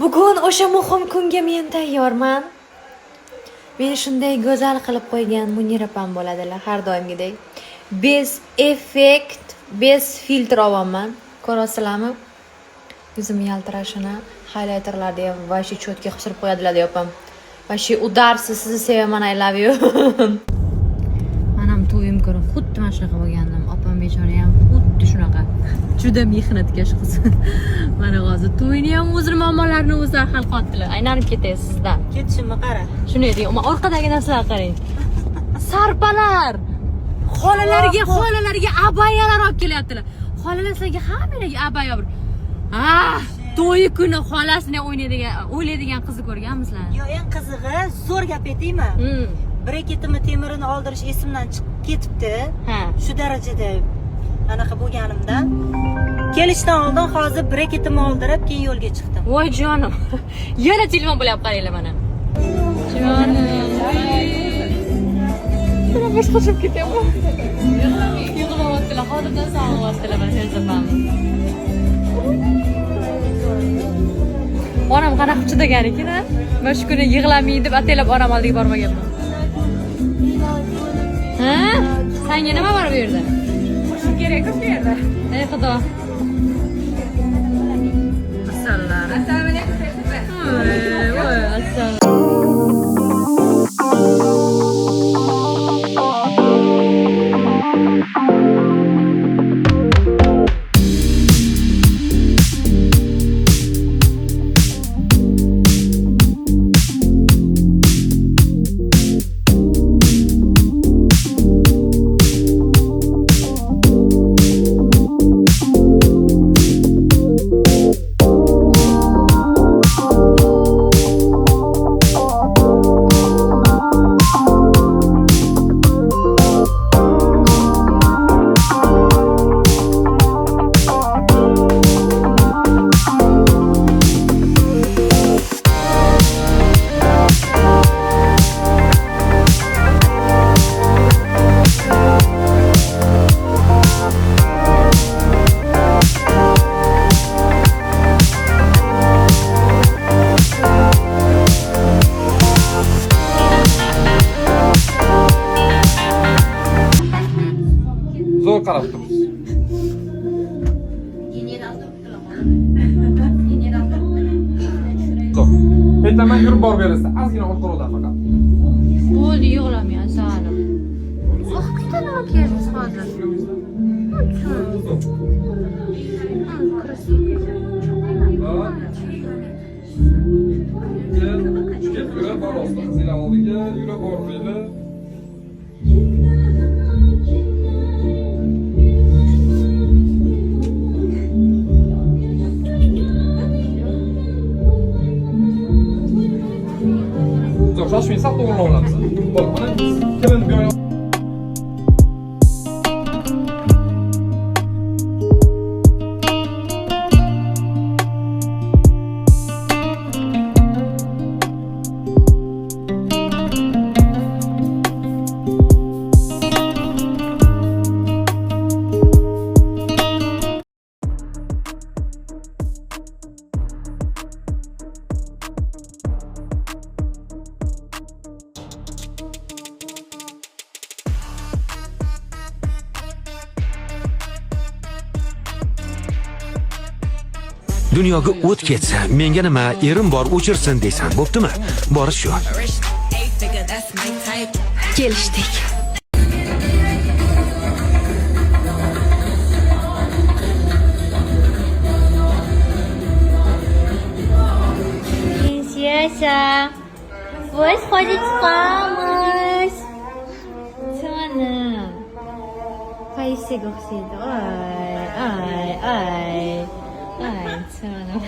Bugun o'sha muhim kunga men tayyorman. Meni shunday go'zal qilib qo'ygan Munira opam bo'ladilar har doimgidek. Bez effekt, bez filtr olaman. Ko'rasizlarmi? Yuzim yaltirashini highlighterlarni ham vashi cho'tga qisirib qo'yadilar deyapam. Vashi udarsiz, sizni sevaman, I love you. Manam to'yim ko'rib xuddi mana shunaqa bo'lgandim. Opam bechora ham xuddi shunaqa. Juda mehnatkash qiz. Mana hozir to'yni ham o'zini muammolarini o'zlari hal qildilar. Aylanib ketay sizdan. Ketishimni qara. Shunday deng, ammo orqadagi narsalarga qarang. Sarpalar. Xolalarga abayalar olib kelyaptilar. Xolalar sizlarga hammaga abaya bir. To'y kuni xolasini o'ylaydigan qizni ko'rganmisizlar? Yo, eng qizig'i, zo'r gap aytaymi? Breketimni temirini oldirish esimdan chiqib ketibdi. Shu darajada anaqa bo'lganimdan. Kelishdan oldin hozir breketimni oldirib, keyin yo'lga chiqdim. Voy jonim. Yana telefon bo'lyapti, qaranglar mana. Jonim. Mana boshqa chiqib ketyapman. Yig'layaptilar, hozirdan sog'layaptilar mana sezapman. Onam qanaqa chidagan ekan-a? Men shu kuni yig'lamaydi deb ataylab onam oldiga bormaganman. Ha? Senga nima bor bu yerda? Shu kerak-ku bu yerda. Ey xudo. Assalomu alaykum. Voy, assalomu. Zo'r qarab turibsiz. Aytaman, yurib borib berasiz. Ozgina orqaroqdan faqat. Bo'ldi, yig'lamay, salim. Vaqtda nima kiyasiz hozir? Yura borasizlar. Sizlar oldiga yura bormaylar. Shoshmang, sal to'g'rilab olamiz. Bor, mana kelin bu yoqqa. Dunyoga o't ketsa, menga nima, erim bor o'chirsin deysan, bo'ptimi? Borish shu. Kelishdik. Prinsessa, вы сходите спать. Canım. Qaysiga o'xshaydi? Ay, canım.